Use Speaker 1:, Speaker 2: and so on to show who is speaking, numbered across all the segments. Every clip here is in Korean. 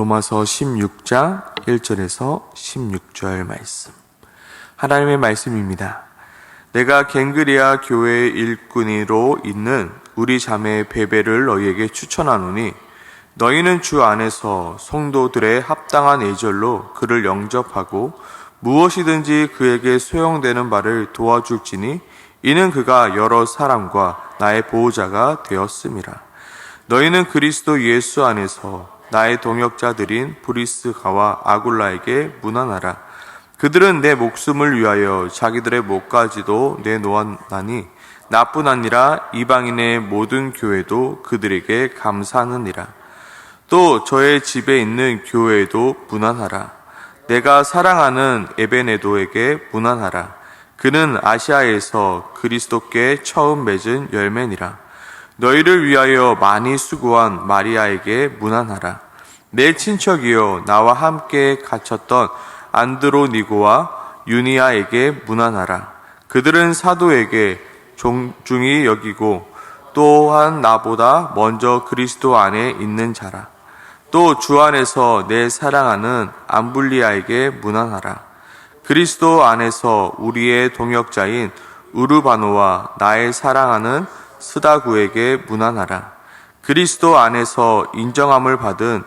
Speaker 1: 로마서 16장 1절에서 16절 말씀. 하나님의 말씀입니다. 내가 갱그리아 교회의 일꾼으로 있는 우리 자매 베베를 너희에게 추천하노니 너희는 주 안에서 성도들의 합당한 예절로 그를 영접하고 무엇이든지 그에게 소용되는 바를 도와줄지니 이는 그가 여러 사람과 나의 보호자가 되었음이라. 너희는 그리스도 예수 안에서 나의 동역자들인 브리스가와 아굴라에게 문안하라. 그들은 내 목숨을 위하여 자기들의 목까지도 내놓았나니 나뿐 아니라 이방인의 모든 교회도 그들에게 감사하느니라. 또 저의 집에 있는 교회에도 문안하라. 내가 사랑하는 에베네도에게 문안하라. 그는 아시아에서 그리스도께 처음 맺은 열매니라. 너희를 위하여 많이 수고한 마리아에게 문안하라. 내 친척이여 나와 함께 갇혔던 안드로니고와 유니아에게 문안하라. 그들은 사도에게 존중히 여기고 또한 나보다 먼저 그리스도 안에 있는 자라. 또 주 안에서 내 사랑하는 암블리아에게 문안하라. 그리스도 안에서 우리의 동역자인 우르바노와 나의 사랑하는 스다구에게 문안하라. 그리스도 안에서 인정함을 받은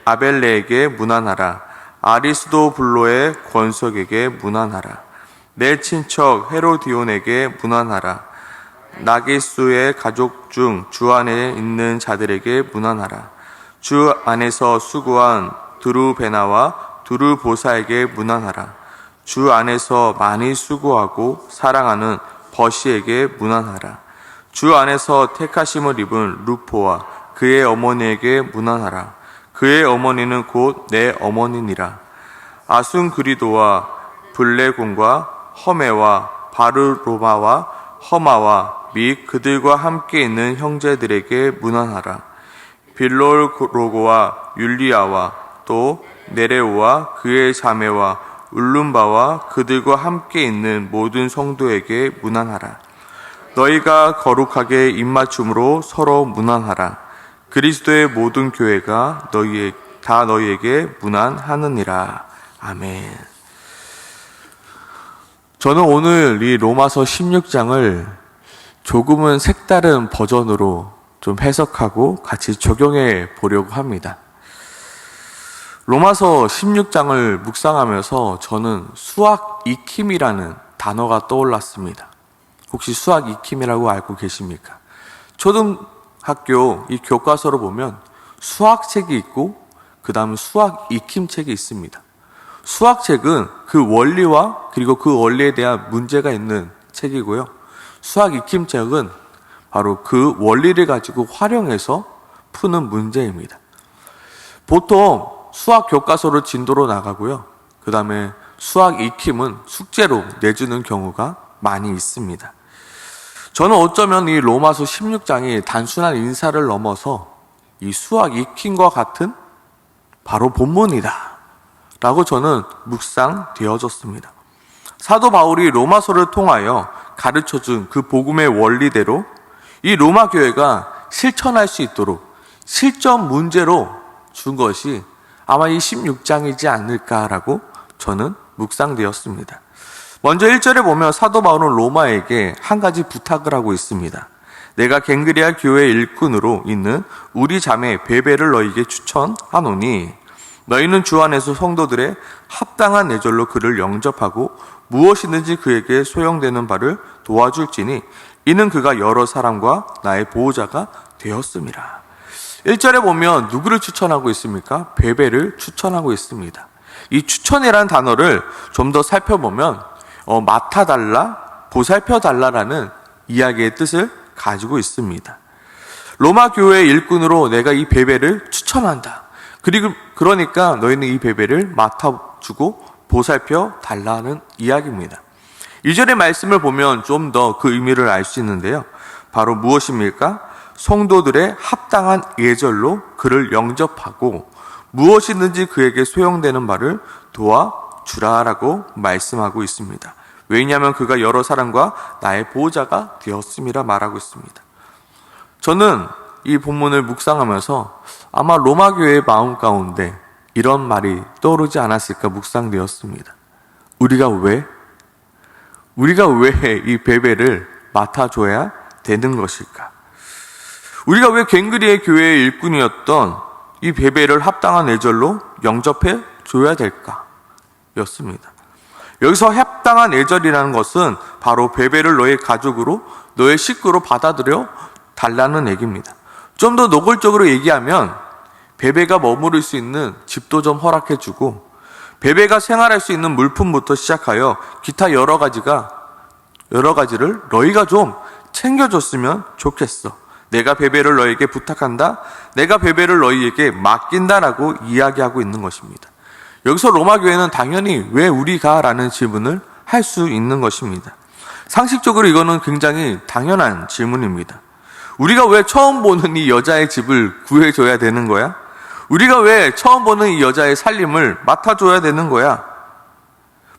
Speaker 1: 아벨레에게 문안하라. 아리스도블로의 권석에게 문안하라. 내 친척 헤로디온에게 문안하라. 나게수의 가족 중 주 안에 있는 자들에게 문안하라. 주 안에서 수고한 드루베나와 두르보사에게 문안하라. 주 안에서 많이 수고하고 사랑하는 버시에게 문안하라. 주 안에서 택하심을 입은 루포와 그의 어머니에게 문안하라. 그의 어머니는 곧 내 어머니니라. 아순그리도와 블레곤과 허메와 바르로마와 허마와 및 그들과 함께 있는 형제들에게 문안하라. 빌로로고와 율리아와 또 네레오와 그의 자매와 울룸바와 그들과 함께 있는 모든 성도에게 문안하라. 너희가 거룩하게 입맞춤으로 서로 문안하라. 그리스도의 모든 교회가 다 너희에게 문안하느니라. 아멘. 저는 오늘 이 로마서 16장을 조금은 색다른 버전으로 좀 해석하고 같이 적용해 보려고 합니다. 로마서 16장을 묵상하면서 저는 수학 익힘이라는 단어가 떠올랐습니다. 혹시 수학 익힘이라고 알고 계십니까? 초등학교 이 교과서로 보면 수학책이 있고 그 다음 수학 익힘책이 있습니다. 수학책은 그 원리와 그리고 그 원리에 대한 문제가 있는 책이고요. 수학 익힘책은 바로 그 원리를 가지고 활용해서 푸는 문제입니다. 보통 수학 교과서로 진도로 나가고요. 그 다음에 수학 익힘은 숙제로 내주는 경우가 많이 있습니다. 저는 어쩌면 이 로마서 16장이 단순한 인사를 넘어서 이 수학 익힘과 같은 바로 본문이다 라고 저는 묵상되어졌습니다. 사도 바울이 로마서를 통하여 가르쳐준 그 복음의 원리대로 이 로마 교회가 실천할 수 있도록 실전 문제로 준 것이 아마 이 16장이지 않을까라고 저는 묵상되었습니다. 먼저 1절에 보면 사도 바울은 로마에게 한 가지 부탁을 하고 있습니다. 내가 갱그리아 교회 일꾼으로 있는 우리 자매 베베를 너희에게 추천하노니 너희는 주 안에서 성도들의 합당한 예절로 그를 영접하고 무엇이든지 그에게 소용되는 바를 도와줄지니 이는 그가 여러 사람과 나의 보호자가 되었음이라. 1절에 보면 누구를 추천하고 있습니까? 베베를 추천하고 있습니다. 이 추천이라는 단어를 좀 더 살펴보면 맡아달라, 보살펴달라라는 이야기의 뜻을 가지고 있습니다. 로마 교회의 일꾼으로 내가 이 베베를 추천한다. 그러니까 너희는 이 베베를 맡아주고 보살펴달라는 이야기입니다. 2절의 말씀을 보면 좀 더 그 의미를 알 수 있는데요. 바로 무엇입니까? 성도들의 합당한 예절로 그를 영접하고 무엇이든지 그에게 소용되는 바를 도와주라라고 말씀하고 있습니다. 왜냐하면 그가 여러 사람과 나의 보호자가 되었음이라 말하고 있습니다. 저는 이 본문을 묵상하면서 아마 로마 교회의 마음 가운데 이런 말이 떠오르지 않았을까 묵상되었습니다. 우리가 왜 이 베베를 맡아줘야 되는 것일까? 우리가 왜 갱그리의 교회의 일꾼이었던 이 베베를 합당한 애절로 영접해 줘야 될까? 였습니다. 여기서 합당한 애절이라는 것은 바로 베베를 너의 가족으로, 너의 식구로 받아들여 달라는 얘기입니다. 좀 더 노골적으로 얘기하면 베베가 머무를 수 있는 집도 좀 허락해 주고, 베베가 생활할 수 있는 물품부터 시작하여 기타 여러 가지를 너희가 좀 챙겨줬으면 좋겠어. 내가 베베를 너에게 부탁한다. 내가 베베를 너희에게 맡긴다라고 이야기하고 있는 것입니다. 여기서 로마 교회는 당연히 왜 우리가? 라는 질문을 할 수 있는 것입니다. 상식적으로 이거는 굉장히 당연한 질문입니다. 우리가 왜 처음 보는 이 여자의 집을 구해줘야 되는 거야? 우리가 왜 처음 보는 이 여자의 살림을 맡아줘야 되는 거야?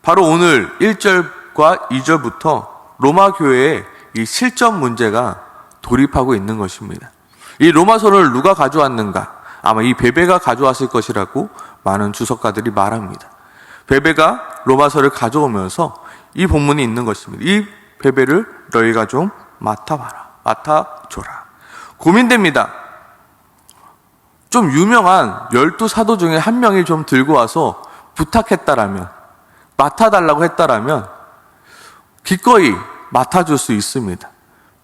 Speaker 1: 바로 오늘 1절과 2절부터 로마 교회의 이 실전 문제가 돌입하고 있는 것입니다. 이 로마서를 누가 가져왔는가? 아마 이 베베가 가져왔을 것이라고 많은 주석가들이 말합니다. 베베가 로마서를 가져오면서 이 본문이 있는 것입니다. 이 베베를 너희가 좀 맡아줘라. 고민됩니다. 좀 유명한 12사도 중에 한 명이 좀 들고 와서 부탁했다라면, 맡아달라고 했다라면 기꺼이 맡아줄 수 있습니다.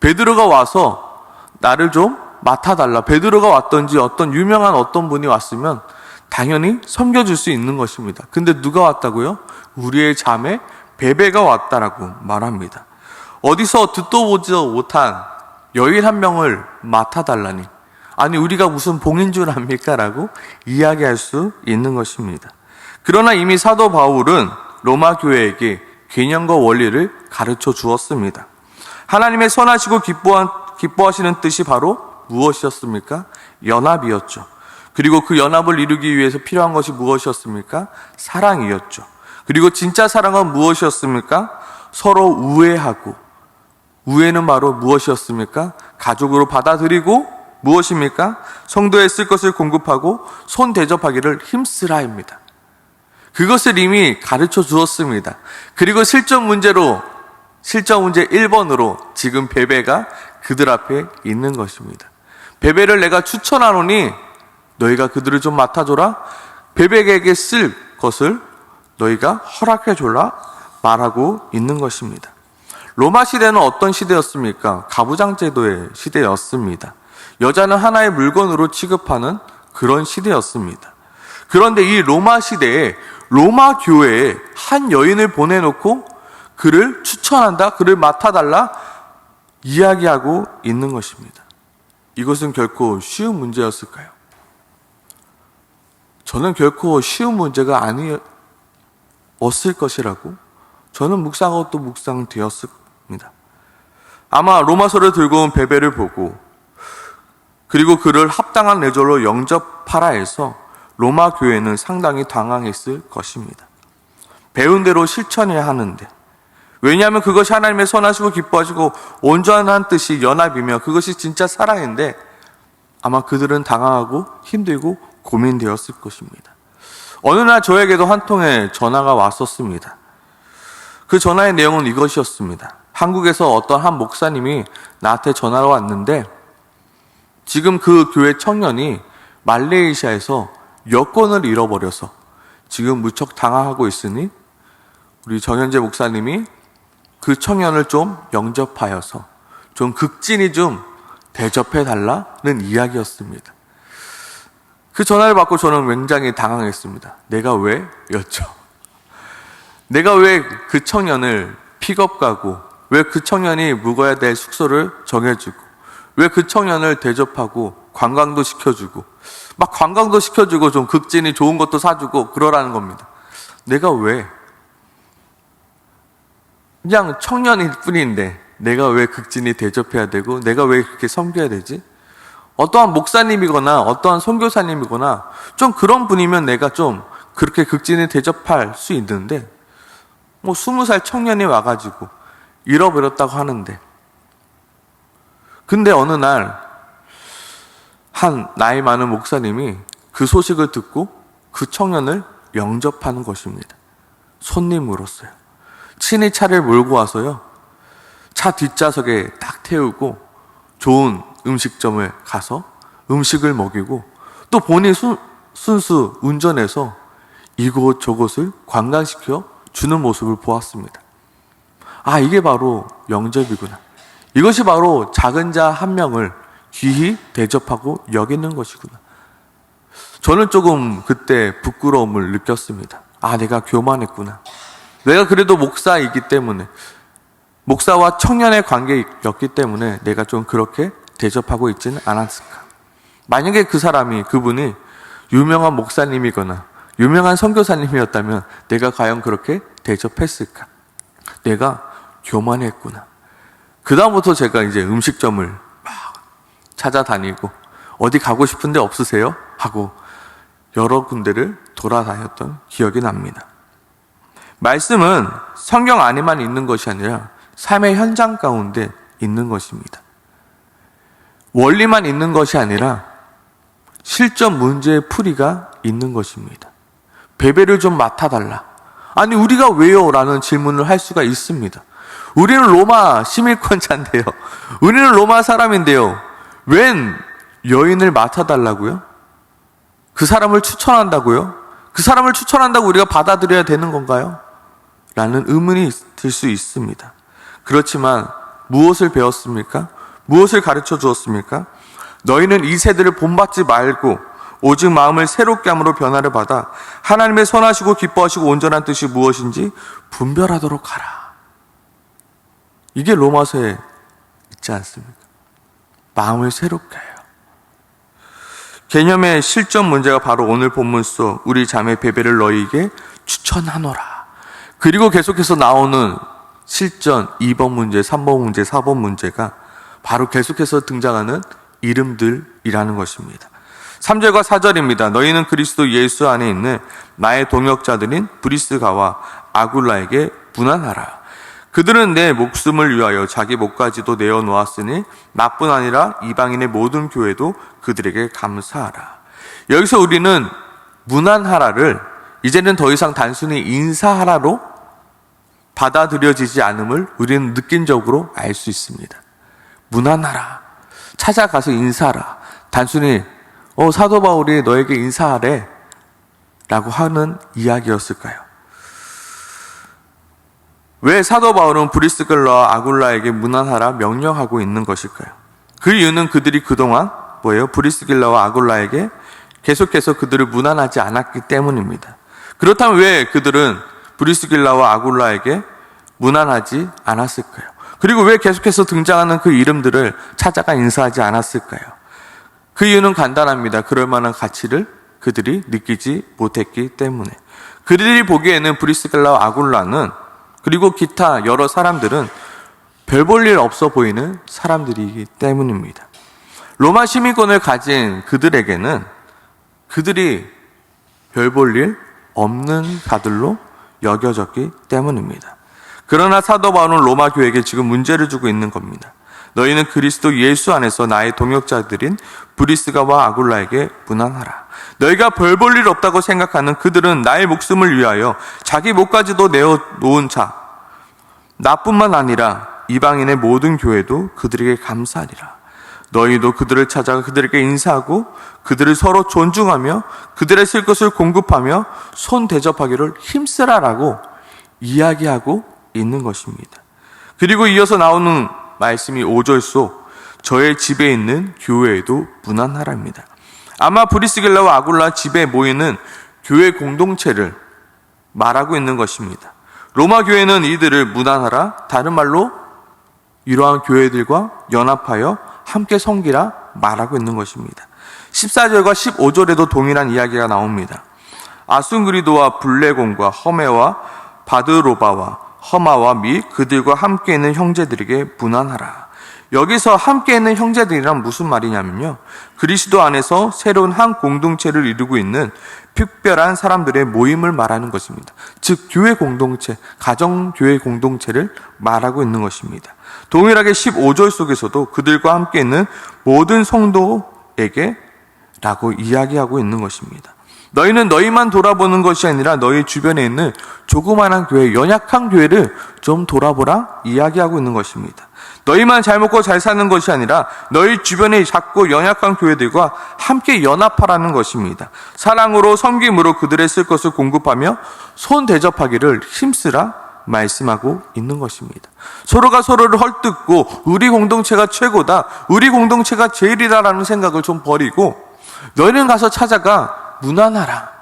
Speaker 1: 베드로가 와서 나를 좀 맡아달라. 베드로가 왔던지 어떤 유명한 어떤 분이 왔으면 당연히 섬겨줄 수 있는 것입니다. 근데 누가 왔다고요? 우리의 자매 베베가 왔다라고 말합니다. 어디서 듣도 보지 못한 여인 한 명을 맡아달라니, 아니 우리가 무슨 봉인 줄 압니까? 라고 이야기할 수 있는 것입니다. 그러나 이미 사도 바울은 로마 교회에게 개념과 원리를 가르쳐 주었습니다. 하나님의 선하시고 기뻐하시는 뜻이 바로 무엇이었습니까? 연합이었죠. 그리고 그 연합을 이루기 위해서 필요한 것이 무엇이었습니까? 사랑이었죠. 그리고 진짜 사랑은 무엇이었습니까? 서로 우애하고, 우애는 바로 무엇이었습니까? 가족으로 받아들이고, 무엇입니까? 성도에 쓸 것을 공급하고 손 대접하기를 힘쓰라입니다. 그것을 이미 가르쳐 주었습니다. 그리고 실전 문제 1번으로 지금 베베가 그들 앞에 있는 것입니다. 베베를 내가 추천하노니 너희가 그들을 좀 맡아줘라. 베베에게 쓸 것을 너희가 허락해 줘라 말하고 있는 것입니다. 로마 시대는 어떤 시대였습니까? 가부장 제도의 시대였습니다. 여자는 하나의 물건으로 취급하는 그런 시대였습니다. 그런데 이 로마 시대에 로마 교회에 한 여인을 보내놓고 그를 추천한다, 그를 맡아달라 이야기하고 있는 것입니다. 이것은 결코 쉬운 문제였을까요? 저는 결코 쉬운 문제가 아니었을 것이라고 저는 묵상하고 또 묵상되었습니다. 아마 로마서를 들고 온 베베를 보고 그리고 그를 합당한 내절로 영접하라 해서 로마 교회는 상당히 당황했을 것입니다. 배운 대로 실천해야 하는데, 왜냐하면 그것이 하나님의 선하시고 기뻐하시고 온전한 뜻이 연합이며 그것이 진짜 사랑인데 아마 그들은 당황하고 힘들고 고민되었을 것입니다. 어느 날 저에게도 한 통의 전화가 왔었습니다. 그 전화의 내용은 이것이었습니다. 한국에서 어떤 한 목사님이 나한테 전화가 왔는데 지금 그 교회 청년이 말레이시아에서 여권을 잃어버려서 지금 무척 당황하고 있으니 우리 정현재 목사님이 그 청년을 좀 영접하여서 좀 극진히 좀 대접해달라는 이야기였습니다. 그 전화를 받고 저는 굉장히 당황했습니다. 내가 왜? 였죠. 내가 왜 그 청년을 픽업 가고, 왜 그 청년이 묵어야 될 숙소를 정해주고, 왜 그 청년을 대접하고 관광도 시켜주고, 막 관광도 시켜주고 좀 극진히 좋은 것도 사주고 그러라는 겁니다. 내가 왜? 그냥 청년일 뿐인데 내가 왜 극진히 대접해야 되고 내가 왜 그렇게 섬겨야 되지? 어떠한 목사님이거나 어떠한 선교사님이거나 좀 그런 분이면 내가 좀 그렇게 극진히 대접할 수 있는데 20살 청년이 와가지고 잃어버렸다고 하는데, 근데 어느 날 한 나이 많은 목사님이 그 소식을 듣고 그 청년을 영접하는 것입니다. 손님으로서요. 친히 차를 몰고 와서요, 차 뒷좌석에 딱 태우고 좋은 음식점을 가서 음식을 먹이고 또 본인 순수 운전해서 이곳 저곳을 관광시켜 주는 모습을 보았습니다. 아, 이게 바로 영접이구나. 이것이 바로 작은 자 한 명을 귀히 대접하고 여기는 것이구나. 저는 조금 그때 부끄러움을 느꼈습니다. 아, 내가 교만했구나. 내가 그래도 목사이기 때문에, 목사와 청년의 관계였기 때문에 내가 좀 그렇게 대접하고 있지는 않았을까. 만약에 그분이 유명한 목사님이거나 유명한 선교사님이었다면 내가 과연 그렇게 대접했을까? 내가 교만했구나. 그 다음부터 제가 이제 음식점을 막 찾아다니고 어디 가고 싶은데 없으세요? 하고 여러 군데를 돌아다녔던 기억이 납니다. 말씀은 성경 안에만 있는 것이 아니라 삶의 현장 가운데 있는 것입니다. 원리만 있는 것이 아니라 실전 문제의 풀이가 있는 것입니다. 베베를 좀 맡아달라. 아니, 우리가 왜요? 라는 질문을 할 수가 있습니다. 우리는 로마 시민권자인데요. 우리는 로마 사람인데요. 웬 여인을 맡아달라고요? 그 사람을 추천한다고요? 그 사람을 추천한다고 우리가 받아들여야 되는 건가요? 라는 의문이 들 수 있습니다. 그렇지만 무엇을 배웠습니까? 무엇을 가르쳐 주었습니까? 너희는 이 세대를 본받지 말고 오직 마음을 새롭게 함으로 변화를 받아 하나님의 선하시고 기뻐하시고 온전한 뜻이 무엇인지 분별하도록 하라. 이게 로마서에 있지 않습니까? 마음을 새롭게 해요. 개념의 실전 문제가 바로 오늘 본문 속 우리 자매 베베를 너희에게 추천하노라. 그리고 계속해서 나오는 실전 2번 문제, 3번 문제, 4번 문제가 바로 계속해서 등장하는 이름들이라는 것입니다. 3절과 4절입니다. 너희는 그리스도 예수 안에 있는 나의 동역자들인 브리스가와 아굴라에게 문안하라. 그들은 내 목숨을 위하여 자기 목까지도 내어놓았으니 나뿐 아니라 이방인의 모든 교회도 그들에게 감사하라. 여기서 우리는 문안하라를 이제는 더 이상 단순히 인사하라로 받아들여지지 않음을 우리는 느낌적으로 알 수 있습니다. 문안하라. 찾아가서 인사하라. 단순히 사도 바울이 너에게 인사하래 라고 하는 이야기였을까요? 왜 사도 바울은 브리스길라와 아굴라에게 문안하라 명령하고 있는 것일까요? 그 이유는 그들이 그동안 브리스길라와 아굴라에게 계속해서 그들을 문안하지 않았기 때문입니다. 그렇다면 왜 그들은 브리스길라와 아굴라에게 문안하지 않았을까요? 그리고 왜 계속해서 등장하는 그 이름들을 찾아가 인사하지 않았을까요? 그 이유는 간단합니다. 그럴 만한 가치를 그들이 느끼지 못했기 때문에. 그들이 보기에는 브리스길라와 아굴라는 그리고 기타 여러 사람들은 별 볼 일 없어 보이는 사람들이기 때문입니다. 로마 시민권을 가진 그들에게는 그들이 별 볼 일 없는 자들로 여겨졌기 때문입니다. 그러나 사도 바울은 로마 교회에게 지금 문제를 주고 있는 겁니다. 너희는 그리스도 예수 안에서 나의 동역자들인 브리스가와 아굴라에게 문안하라. 너희가 별 볼 일 없다고 생각하는 그들은 나의 목숨을 위하여 자기 목까지도 내어놓은 자, 나뿐만 아니라 이방인의 모든 교회도 그들에게 감사하리라. 너희도 그들을 찾아가 그들에게 인사하고 그들을 서로 존중하며 그들의 쓸 것을 공급하며 손 대접하기를 힘쓰라라고 이야기하고 있는 것입니다. 그리고 이어서 나오는 말씀이 5절 속 저의 집에 있는 교회에도 문안하라입니다. 아마 브리스길라와 아굴라 집에 모이는 교회 공동체를 말하고 있는 것입니다. 로마 교회는 이들을 문안하라, 다른 말로 이러한 교회들과 연합하여 함께 섬기라 말하고 있는 것입니다. 14절과 15절에도 동일한 이야기가 나옵니다. 아순그리도와 블레곤과 허메와 바드로바와 허마와 및 그들과 함께 있는 형제들에게 문안하라. 여기서 함께 있는 형제들이란 무슨 말이냐면요, 그리스도 안에서 새로운 한 공동체를 이루고 있는 특별한 사람들의 모임을 말하는 것입니다. 즉 교회 공동체, 가정교회 공동체를 말하고 있는 것입니다. 동일하게 15절 속에서도 그들과 함께 있는 모든 성도 그리스도에게 라고 이야기하고 있는 것입니다. 너희는 너희만 돌아보는 것이 아니라 너희 주변에 있는 조그마한 교회, 연약한 교회를 좀 돌아보라 이야기하고 있는 것입니다. 너희만 잘 먹고 잘 사는 것이 아니라 너희 주변의 작고 연약한 교회들과 함께 연합하라는 것입니다. 사랑으로 섬김으로 그들의 쓸 것을 공급하며 손 대접하기를 힘쓰라 말씀하고 있는 것입니다. 서로가 서로를 헐뜯고 우리 공동체가 최고다, 우리 공동체가 제일이다라는 생각을 좀 버리고 너희는 가서 찾아가 무난하라.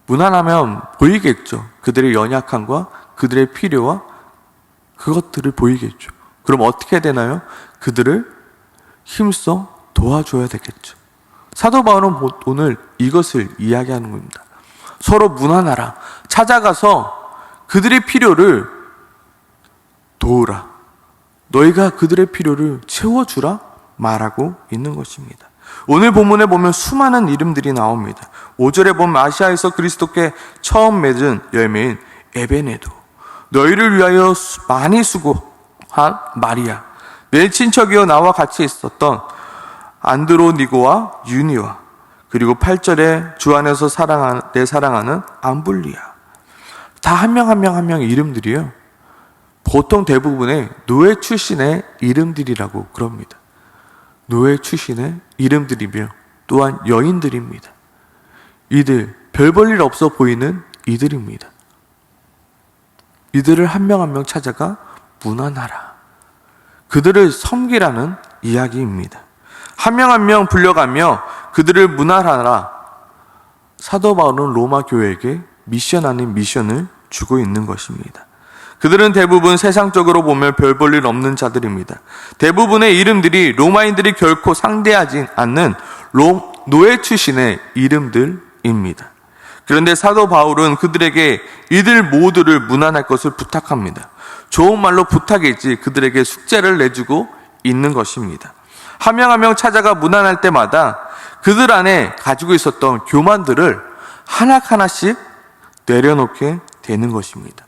Speaker 1: 무난하면 보이겠죠. 그들의 연약함과 그들의 필요와 그것들을 보이겠죠. 그럼 어떻게 되나요? 그들을 힘써 도와줘야 되겠죠. 사도 바울은 오늘 이것을 이야기하는 겁니다. 서로 무난하라. 찾아가서 그들의 필요를 도우라. 너희가 그들의 필요를 채워주라 말하고 있는 것입니다. 오늘 본문에 보면 수많은 이름들이 나옵니다. 5절에 보면 아시아에서 그리스도께 처음 맺은 열매인 에베네도, 너희를 위하여 많이 수고한 마리아, 내 친척이여 나와 같이 있었던 안드로니고와 유니와, 그리고 8절에 주 안에서 내 사랑하는 암블리아. 다 한 명 한 명 이름들이요, 보통 대부분의 노예 출신의 이름들이라고 그럽니다. 노예 출신의 이름들이며 또한 여인들입니다. 이들 별 볼 일 없어 보이는 이들입니다. 이들을 한 명 한 명 찾아가 무난하라. 그들을 섬기라는 이야기입니다. 한 명 한 명 불려가며 그들을 무난하라. 사도 바울은 로마 교회에게 미션 아닌 미션을 주고 있는 것입니다. 그들은 대부분 세상적으로 보면 별 볼 일 없는 자들입니다. 대부분의 이름들이 로마인들이 결코 상대하지 않는 노예 출신의 이름들입니다. 그런데 사도 바울은 그들에게 이들 모두를 무난할 것을 부탁합니다. 좋은 말로 부탁이지 그들에게 숙제를 내주고 있는 것입니다. 한 명 한 명 찾아가 무난할 때마다 그들 안에 가지고 있었던 교만들을 하나씩 내려놓게 되는 것입니다.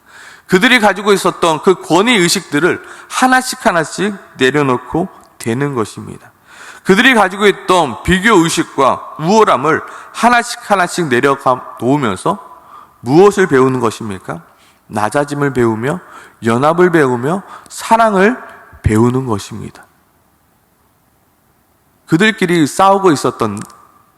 Speaker 1: 그들이 가지고 있었던 그 권위의식들을 하나씩 내려놓고 되는 것입니다. 그들이 가지고 있던 비교의식과 우월함을 하나씩 내려놓으면서 무엇을 배우는 것입니까? 낮아짐을 배우며 연합을 배우며 사랑을 배우는 것입니다. 그들끼리 싸우고 있었던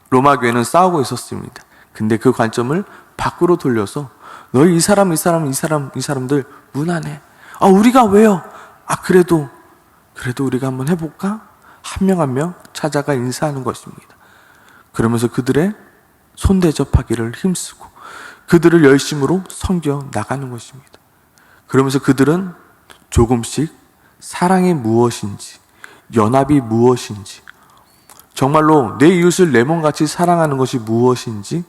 Speaker 1: 로마 교회는 싸우고 있었습니다. 근데 그 관점을 밖으로 돌려서 너희 이 사람들 무난해. 우리가 왜요? 그래도 우리가 한번 해볼까? 한 명 한 명 찾아가 인사하는 것입니다. 그러면서 그들의 손 대접하기를 힘쓰고 그들을 열심으로 섬겨 나가는 것입니다. 그러면서 그들은 조금씩 사랑이 무엇인지, 연합이 무엇인지, 정말로 내 이웃을 내 몸같이 사랑하는 것이 무엇인지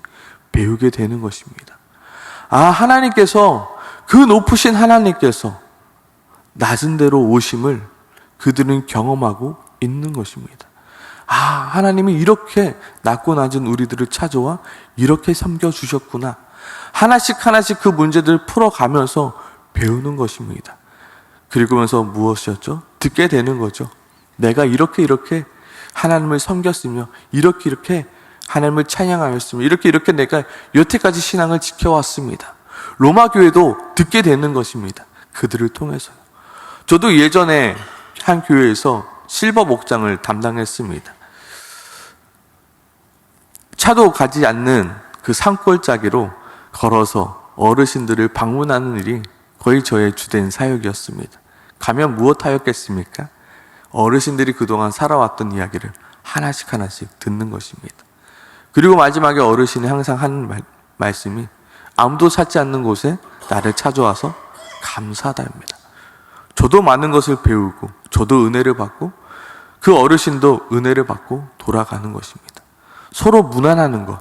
Speaker 1: 배우게 되는 것입니다. 하나님께서, 그 높으신 하나님께서 낮은 데로 오심을 그들은 경험하고 있는 것입니다. 하나님이 이렇게 낮고 낮은 우리들을 찾아와 이렇게 섬겨주셨구나. 하나씩 그 문제들을 풀어가면서 배우는 것입니다. 그리고면서 무엇이었죠? 듣게 되는 거죠. 내가 이렇게 하나님을 섬겼으며 이렇게 하나님을 찬양하였으며 이렇게 내가 여태까지 신앙을 지켜왔습니다. 로마 교회도 듣게 되는 것입니다. 그들을 통해서요. 저도 예전에 한 교회에서 실버 목장을 담당했습니다. 차도 가지 않는 그 산골짜기로 걸어서 어르신들을 방문하는 일이 거의 저의 주된 사역이었습니다. 가면 무엇 하였겠습니까? 어르신들이 그동안 살아왔던 이야기를 하나씩 듣는 것입니다. 그리고 마지막에 어르신이 항상 하는 말씀이 아무도 찾지 않는 곳에 나를 찾아와서 감사하다입니다. 저도 많은 것을 배우고 저도 은혜를 받고 그 어르신도 은혜를 받고 돌아가는 것입니다. 서로 무난하는 것,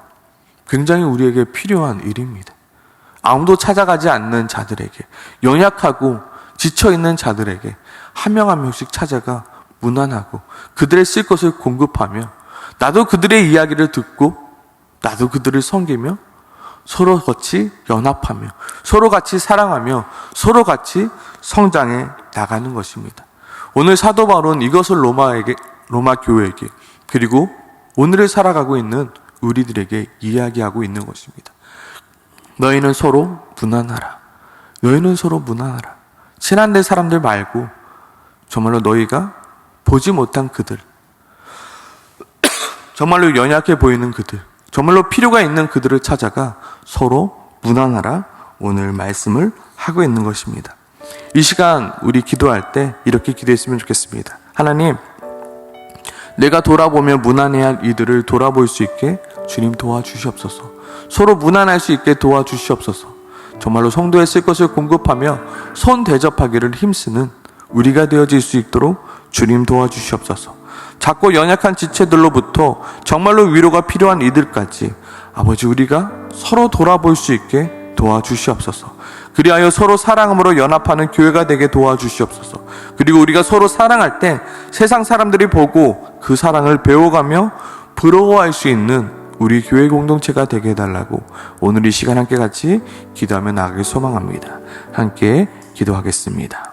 Speaker 1: 굉장히 우리에게 필요한 일입니다. 아무도 찾아가지 않는 자들에게, 연약하고 지쳐있는 자들에게 한 명 한 명씩 찾아가 무난하고 그들의 쓸 것을 공급하며 나도 그들의 이야기를 듣고 나도 그들을 섬기며 서로 같이 연합하며 서로 같이 사랑하며 서로 같이 성장해 나가는 것입니다. 오늘 사도 바울은 이것을 로마 교회에게 그리고 오늘을 살아가고 있는 우리들에게 이야기하고 있는 것입니다. 너희는 서로 무난하라. 너희는 서로 무난하라. 친한 내 사람들 말고 정말로 너희가 보지 못한 그들, 정말로 연약해 보이는 그들, 정말로 필요가 있는 그들을 찾아가 서로 무난하라, 오늘 말씀을 하고 있는 것입니다. 이 시간 우리 기도할 때 이렇게 기도했으면 좋겠습니다. 하나님, 내가 돌아보며 무난해야 할 이들을 돌아볼 수 있게 주님 도와주시옵소서. 서로 무난할 수 있게 도와주시옵소서. 정말로 성도에 쓸 것을 공급하며 손 대접하기를 힘쓰는 우리가 되어질 수 있도록 주님 도와주시옵소서. 작고 연약한 지체들로부터 정말로 위로가 필요한 이들까지 아버지, 우리가 서로 돌아볼 수 있게 도와주시옵소서. 그리하여 서로 사랑함으로 연합하는 교회가 되게 도와주시옵소서. 그리고 우리가 서로 사랑할 때 세상 사람들이 보고 그 사랑을 배워가며 부러워할 수 있는 우리 교회 공동체가 되게 해달라고 오늘 이 시간 함께 같이 기도하며 나가길 소망합니다. 함께 기도하겠습니다.